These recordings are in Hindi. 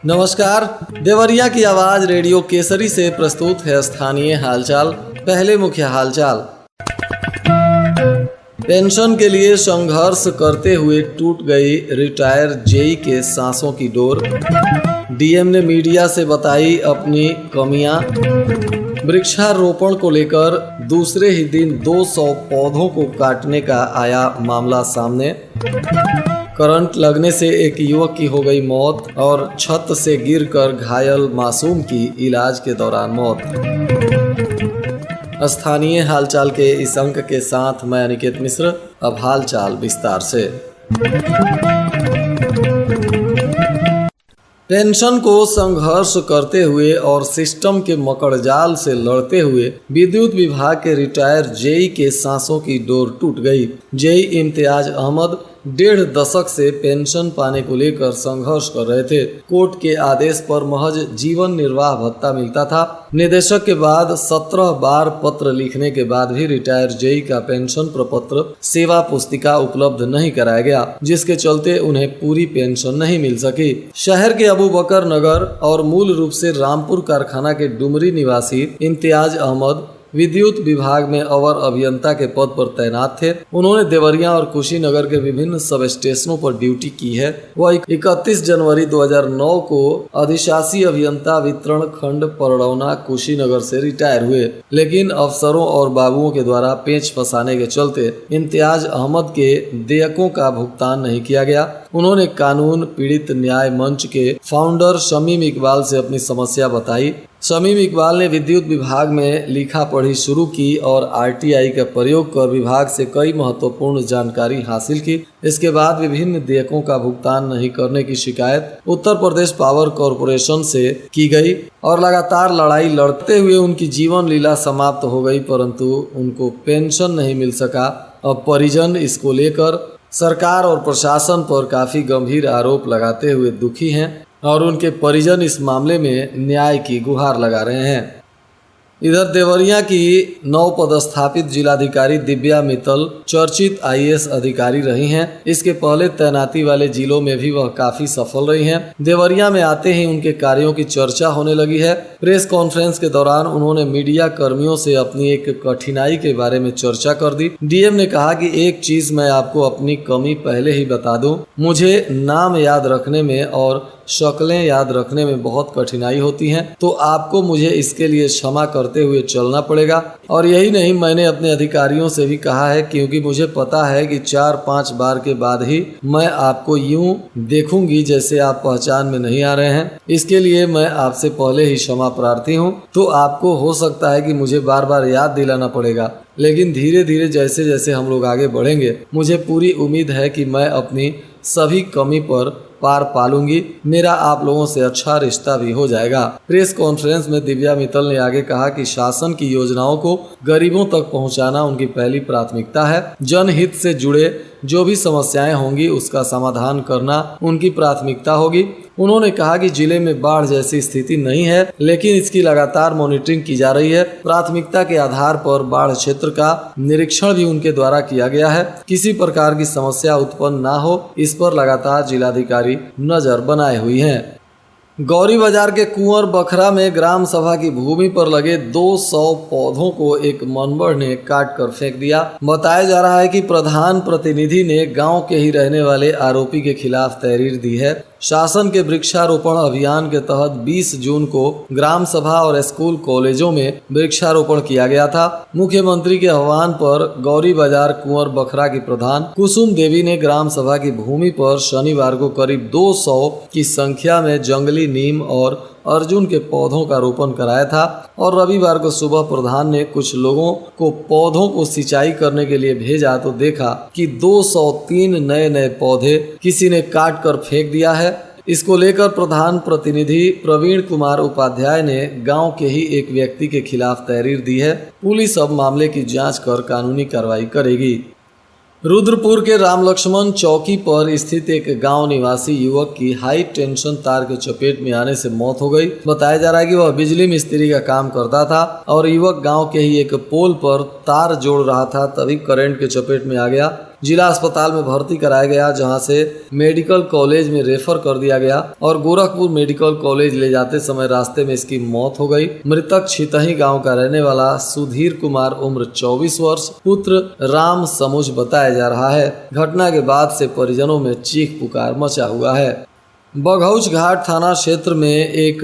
नमस्कार। देवरिया की आवाज रेडियो केसरी से प्रस्तुत है स्थानीय हालचाल। पहले मुख्य हालचाल। पेंशन के लिए संघर्ष करते हुए टूट गई रिटायर जेई के सांसों की डोर। डीएम ने मीडिया से बताई अपनी कमियां। वृक्षारोपण को लेकर दूसरे ही दिन 200 पौधों को काटने का आया मामला सामने। करंट लगने से एक युवक की हो गई मौत और छत से गिरकर घायल मासूम की इलाज के दौरान मौत। स्थानीय हालचाल के इस अंक के साथ मैं अनिकेत मिश्र। अब हालचाल विस्तार से। पेंशन को संघर्ष करते हुए और सिस्टम के मकड़जाल से लड़ते हुए विद्युत विभाग के रिटायर जेई के सांसों की डोर टूट गई। जेई इम्तियाज अहमद 1.5 दशक से पेंशन पाने को लेकर संघर्ष कर रहे थे। कोर्ट के आदेश पर महज जीवन निर्वाह भत्ता मिलता था। निदेशक के बाद 17 बार पत्र लिखने के बाद भी रिटायर जेई का पेंशन प्रपत्र सेवा पुस्तिका उपलब्ध नहीं कराया गया, जिसके चलते उन्हें पूरी पेंशन नहीं मिल सकी। शहर के अबू बकर नगर और मूल रूप से रामपुर कारखाना के डुमरी निवासी इम्तियाज अहमद विद्युत विभाग में अवर अभियंता के पद पर तैनात थे। उन्होंने देवरिया और कुशीनगर के विभिन्न सब स्टेशनों पर ड्यूटी की है। वह 31 जनवरी 2009 को अधिशासी अभियंता वितरण खंड परडौना कुशीनगर से रिटायर हुए, लेकिन अफसरों और बाबुओं के द्वारा पेच फंसाने के चलते इम्तियाज अहमद के देयकों का भुगतान नहीं किया गया। उन्होंने कानून पीड़ित न्याय मंच के फाउंडर शमीम इकबाल से अपनी समस्या बताई। शमीम इकबाल ने विद्युत विभाग में लिखा पढ़ी शुरू की और आरटीआई का प्रयोग कर विभाग से कई महत्वपूर्ण जानकारी हासिल की। इसके बाद विभिन्न देयकों का भुगतान नहीं करने की शिकायत उत्तर प्रदेश पावर कॉरपोरेशन से की गई और लगातार लड़ाई लड़ते हुए उनकी जीवन लीला समाप्त हो गई, परंतु उनको पेंशन नहीं मिल सका। अब परिजन इसको लेकर सरकार और प्रशासन पर काफी गंभीर आरोप लगाते हुए दुखी हैं और उनके परिजन इस मामले में न्याय की गुहार लगा रहे हैं। इधर देवरिया की नव पदस्थापित जिलाधिकारी दिव्या मित्तल चर्चित आईएएस अधिकारी रही हैं। इसके पहले तैनाती वाले जिलों में भी वह काफी सफल रही हैं। देवरिया में आते ही उनके कार्यों की चर्चा होने लगी है। प्रेस कॉन्फ्रेंस के दौरान उन्होंने मीडिया कर्मियों से अपनी एक कठिनाई के बारे में चर्चा कर दी। डीएम ने कहा कि एक चीज मैं आपको अपनी कमी पहले ही बता दूं, मुझे नाम याद रखने में और शक्लें याद रखने में बहुत कठिनाई होती हैं, तो आपको मुझे इसके लिए क्षमा करते हुए चलना पड़ेगा। और यही नहीं, मैंने अपने अधिकारियों से भी कहा है, क्योंकि मुझे पता है कि 4-5 बार के बाद ही मैं आपको यूं देखूंगी जैसे आप पहचान में नहीं आ रहे हैं। इसके लिए मैं आपसे पहले ही क्षमा प्रार्थी हूं। तो आपको हो सकता है कि मुझे बार बार याद दिलाना पड़ेगा, लेकिन धीरे धीरे जैसे जैसे हम लोग आगे बढ़ेंगे, मुझे पूरी उम्मीद है कि मैं अपनी सभी कमी पर पार पालूंगी। मेरा आप लोगों से अच्छा रिश्ता भी हो जाएगा। प्रेस कॉन्फ्रेंस में दिव्या मित्तल ने आगे कहा कि शासन की योजनाओं को गरीबों तक पहुंचाना उनकी पहली प्राथमिकता है। जनहित से जुड़े जो भी समस्याएं होंगी उसका समाधान करना उनकी प्राथमिकता होगी। उन्होंने कहा कि जिले में बाढ़ जैसी स्थिति नहीं है, लेकिन इसकी लगातार मॉनिटरिंग की जा रही है। प्राथमिकता के आधार पर बाढ़ क्षेत्र का निरीक्षण भी उनके द्वारा किया गया है। किसी प्रकार की समस्या उत्पन्न ना हो, इस पर लगातार जिलाधिकारी नजर बनाए हुई हैं। गौरी बाजार के कुंवर बखरा में ग्राम सभा की भूमि पर लगे 200 पौधों को एक मनबड़ ने काट कर फेंक दिया। बताया जा रहा है कि प्रधान प्रतिनिधि ने गांव के ही रहने वाले आरोपी के खिलाफ तहरीर दी है। शासन के वृक्षारोपण अभियान के तहत 20 जून को ग्राम सभा और स्कूल कॉलेजों में वृक्षारोपण किया गया था। मुख्यमंत्री के आह्वान पर गौरी बाजार कुंवर बखरा की प्रधान कुसुम देवी ने ग्राम सभा की भूमि पर शनिवार को करीब 200 की संख्या में जंगली नीम और अर्जुन के पौधों का रोपण कराया था और रविवार को सुबह प्रधान ने कुछ लोगों को पौधों को सिंचाई करने के लिए भेजा तो देखा कि 203 नए पौधे किसी ने काट कर फेंक दिया है। इसको लेकर प्रधान प्रतिनिधि प्रवीण कुमार उपाध्याय ने गांव के ही एक व्यक्ति के खिलाफ तहरीर दी है। पुलिस अब मामले की जांच कर कानूनी कार्रवाई करेगी। रुद्रपुर के राम लक्ष्मण चौकी पर स्थित एक गांव निवासी युवक की हाई टेंशन तार के चपेट में आने से मौत हो गई। बताया जा रहा है कि वह बिजली मिस्त्री का काम करता था और युवक गांव के ही एक पोल पर तार जोड़ रहा था, तभी करंट के चपेट में आ गया। जिला अस्पताल में भर्ती कराया गया, जहां से मेडिकल कॉलेज में रेफर कर दिया गया और गोरखपुर मेडिकल कॉलेज ले जाते समय रास्ते में इसकी मौत हो गई। मृतक छितही गांव का रहने वाला सुधीर कुमार, उम्र 24 वर्ष, पुत्र राम समुझ बताया जा रहा है। घटना के बाद से परिजनों में चीख पुकार मचा हुआ है। बघौच घाट थाना क्षेत्र में एक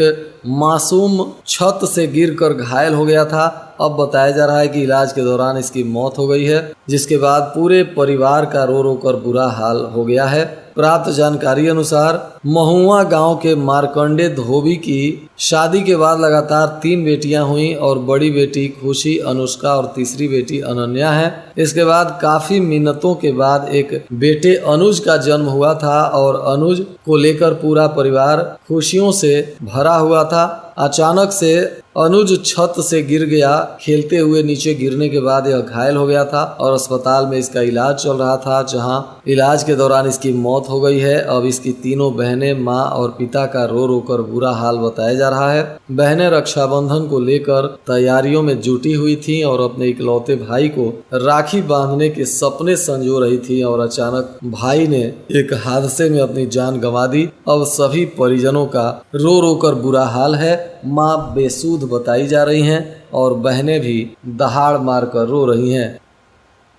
मासूम छत से गिरकर घायल हो गया था। अब बताया जा रहा है कि इलाज के दौरान इसकी मौत हो गई है, जिसके बाद पूरे परिवार का रो रो कर बुरा हाल हो गया है। प्राप्त जानकारी अनुसार महुआ गांव के मार्कंडे धोबी की शादी के बाद लगातार 3 बेटियां हुई और बड़ी बेटी खुशी, अनुष्का और तीसरी बेटी अनन्या है। इसके बाद काफी मिन्नतों के बाद एक बेटे अनुज का जन्म हुआ था और अनुज को लेकर पूरा परिवार खुशियों से भरा हुआ था। अचानक से अनुज छत से गिर गया। खेलते हुए नीचे गिरने के बाद यह घायल हो गया था और अस्पताल में इसका इलाज चल रहा था, जहां इलाज के दौरान इसकी मौत हो गई है। अब इसकी तीनों बहनें, मां और पिता का रो रो कर बुरा हाल बताया जा रहा है। बहनें रक्षाबंधन को लेकर तैयारियों में जुटी हुई थी और अपने इकलौते भाई को राखी बांधने के सपने संजो रही थी और अचानक भाई ने एक हादसे में अपनी जान गंवा दी। अब सभी परिजनों का रो रो कर बुरा हाल है। मां बेसुध बताई जा रही हैं और बहनें भी दहाड़ मारकर रो रही हैं।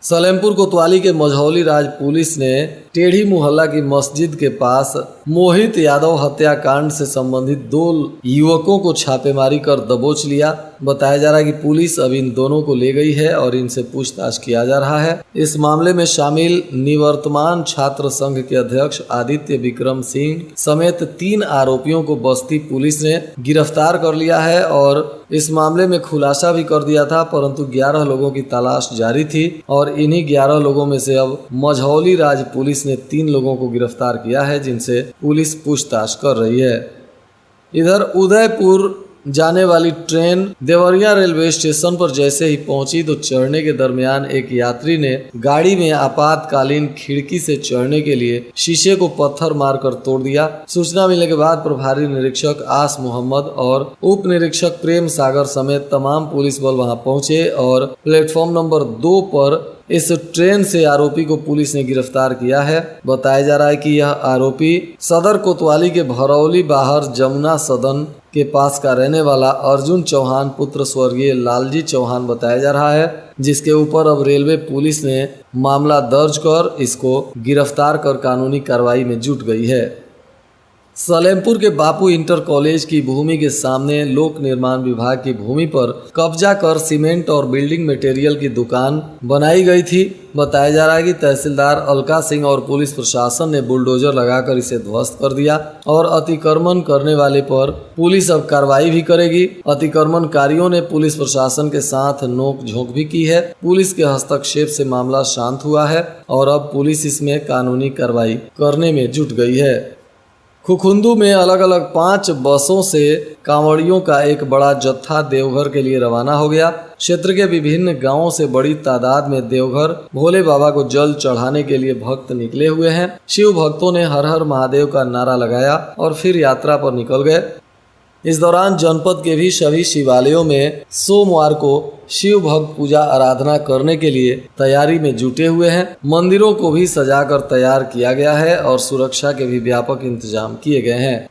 सलेमपुर कोतवाली के मझौली राज पुलिस ने टेढ़ी मोहल्ला की मस्जिद के पास मोहित यादव हत्याकांड से संबंधित 2 युवकों को छापेमारी कर दबोच लिया। बताया जा रहा है कि पुलिस अब इन दोनों को ले गई है और इनसे पूछताछ किया जा रहा है। इस मामले में शामिल निवर्तमान छात्र संघ के अध्यक्ष आदित्य विक्रम सिंह समेत 3 आरोपियों को बस्ती पुलिस ने गिरफ्तार कर लिया है और इस मामले में खुलासा भी कर दिया था, परंतु 11 लोगों की तलाश जारी थी और इन्हीं 11 लोगों में से अब मझौली राज पुलिस ने 3 लोगों को गिरफ्तार किया है, जिनसे पुलिस पूछताछ कर रही है। इधर उदयपुर जाने वाली ट्रेन देवरिया रेलवे स्टेशन पर जैसे ही पहुंची तो चढ़ने के दरमियान एक यात्री ने गाड़ी में आपातकालीन खिड़की से चढ़ने के लिए शीशे को पत्थर मारकर तोड़ दिया। सूचना मिलने के बाद प्रभारी निरीक्षक आस मोहम्मद और उप निरीक्षक प्रेम सागर समेत तमाम पुलिस बल वहां पहुंचे और प्लेटफॉर्म नंबर 2 पर इस ट्रेन से आरोपी को पुलिस ने गिरफ्तार किया है। बताया जा रहा है कि यह आरोपी सदर कोतवाली के भरौली बाहर जमुना सदन के पास का रहने वाला अर्जुन चौहान पुत्र स्वर्गीय लालजी चौहान बताया जा रहा है, जिसके ऊपर अब रेलवे पुलिस ने मामला दर्ज कर इसको गिरफ्तार कर कानूनी कार्रवाई में जुट गई है। सलेमपुर के बापू इंटर कॉलेज की भूमि के सामने लोक निर्माण विभाग की भूमि पर कब्जा कर सीमेंट और बिल्डिंग मटेरियल की दुकान बनाई गई थी। बताया जा रहा है कि तहसीलदार अलका सिंह और पुलिस प्रशासन ने बुलडोजर लगाकर इसे ध्वस्त कर दिया और अतिक्रमण करने वाले पर पुलिस अब कार्रवाई भी करेगी। अतिक्रमणकारियों ने पुलिस प्रशासन के साथ नोक झोंक भी की है। पुलिस के हस्तक्षेप से मामला शांत हुआ है और अब पुलिस इसमें कानूनी कार्रवाई करने में जुट गई है। खुखुंदू में अलग अलग 5 बसों से कांवड़ियों का एक बड़ा जत्था देवघर के लिए रवाना हो गया। क्षेत्र के विभिन्न गांवों से बड़ी तादाद में देवघर भोले बाबा को जल चढ़ाने के लिए भक्त निकले हुए हैं। शिव भक्तों ने हर हर महादेव का नारा लगाया और फिर यात्रा पर निकल गए। इस दौरान जनपद के भी सभी शिवालयों में सोमवार को शिव भक्त पूजा आराधना करने के लिए तैयारी में जुटे हुए हैं। मंदिरों को भी सजाकर तैयार किया गया है और सुरक्षा के भी व्यापक इंतजाम किए गए हैं।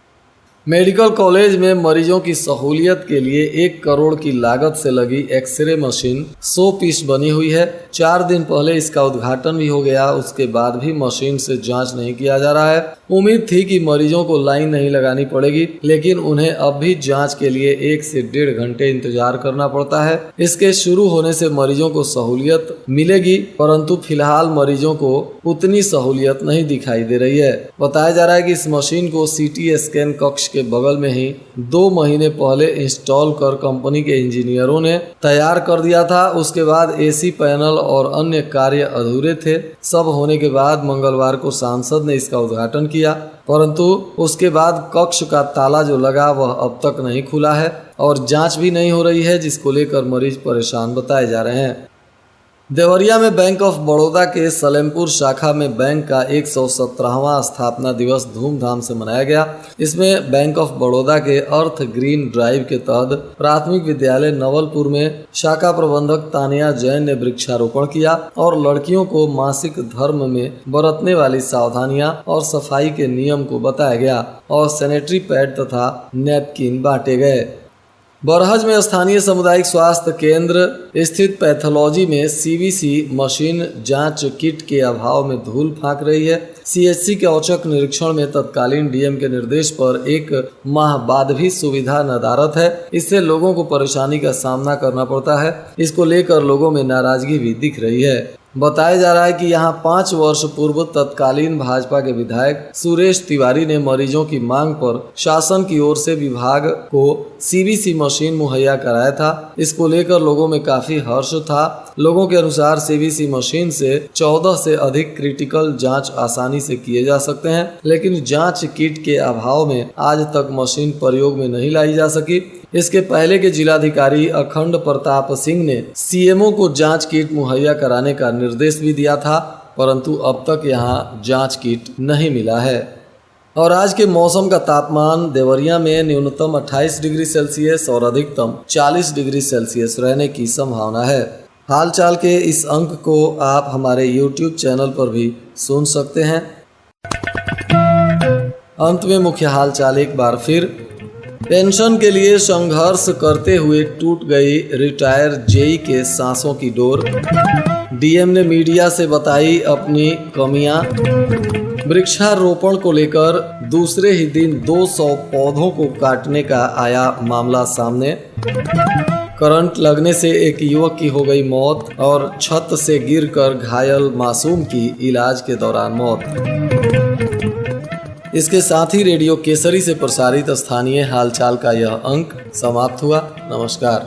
मेडिकल कॉलेज में मरीजों की सहूलियत के लिए 1 करोड़ की लागत से लगी एक्सरे मशीन 100 पीस बनी हुई है। 4 दिन पहले इसका उद्घाटन भी हो गया, उसके बाद भी मशीन से जांच नहीं किया जा रहा है। उम्मीद थी कि मरीजों को लाइन नहीं लगानी पड़ेगी, लेकिन उन्हें अब भी जांच के लिए 1 से 1.5 घंटे इंतजार करना पड़ता है। इसके शुरू होने से मरीजों को सहूलियत मिलेगी, परंतु फिलहाल मरीजों को उतनी सहूलियत नहीं दिखाई दे रही है। बताया जा रहा है कि इस मशीन को CT स्कैन कक्ष के बगल में ही 2 महीने पहले इंस्टॉल कर कंपनी के इंजीनियरों ने तैयार कर दिया था। उसके बाद AC पैनल और अन्य कार्य अधूरे थे। सब होने के बाद मंगलवार को सांसद ने इसका उद्घाटन किया, परंतु उसके बाद कक्ष का ताला जो लगा वह अब तक नहीं खुला है और जांच भी नहीं हो रही है, जिसको लेकर मरीज परेशान बताए जा रहे हैं। देवरिया में बैंक ऑफ बड़ौदा के सलेमपुर शाखा में बैंक का 117वां स्थापना दिवस धूमधाम से मनाया गया। इसमें बैंक ऑफ बड़ौदा के अर्थ ग्रीन ड्राइव के तहत प्राथमिक विद्यालय नवलपुर में शाखा प्रबंधक तानिया जैन ने वृक्षारोपण किया और लड़कियों को मासिक धर्म में बरतने वाली सावधानियां और सफाई के नियम को बताया गया और सैनिटरी पैड तथा नैपकिन बांटे गए। बरहज में स्थानीय सामुदायिक स्वास्थ्य केंद्र स्थित पैथोलॉजी में सीवीसी मशीन जांच किट के अभाव में धूल फांक रही है। सीएचसी के औचक निरीक्षण में तत्कालीन डीएम के निर्देश पर 1 माह बाद भी सुविधा नदारद है। इससे लोगों को परेशानी का सामना करना पड़ता है। इसको लेकर लोगों में नाराजगी भी दिख रही है। बताया जा रहा है कि यहां 5 वर्ष पूर्व तत्कालीन भाजपा के विधायक सुरेश तिवारी ने मरीजों की मांग पर शासन की ओर से विभाग को सीवीसी मशीन मुहैया कराया था। इसको लेकर लोगों में काफी हर्ष था। लोगों के अनुसार सीवीसी मशीन से 14 से अधिक क्रिटिकल जांच आसानी से किए जा सकते हैं, लेकिन जांच किट के अभाव में आज तक मशीन प्रयोग में नहीं लाई जा सकी। इसके पहले के जिलाधिकारी अखंड प्रताप सिंह ने सीएमओ को जांच किट मुहैया कराने का निर्देश भी दिया था, परंतु अब तक यहां जांच किट नहीं मिला है। और आज के मौसम का तापमान देवरिया में न्यूनतम 28 डिग्री सेल्सियस और अधिकतम 40 डिग्री सेल्सियस रहने की संभावना है। हालचाल के इस अंक को आप हमारे YouTube चैनल पर भी सुन सकते हैं। अंत में मुख्य हालचाल एक बार फिर। पेंशन के लिए संघर्ष करते हुए टूट गई रिटायर जेई के सांसों की डोर। डीएम ने मीडिया से बताई अपनी कमियां। वृक्षारोपण को लेकर दूसरे ही दिन 200 पौधों को काटने का आया मामला सामने। करंट लगने से एक युवक की हो गई मौत और छत से गिरकर घायल मासूम की इलाज के दौरान मौत। इसके साथ ही रेडियो केसरी से प्रसारित स्थानीय हालचाल का यह अंक समाप्त हुआ। नमस्कार।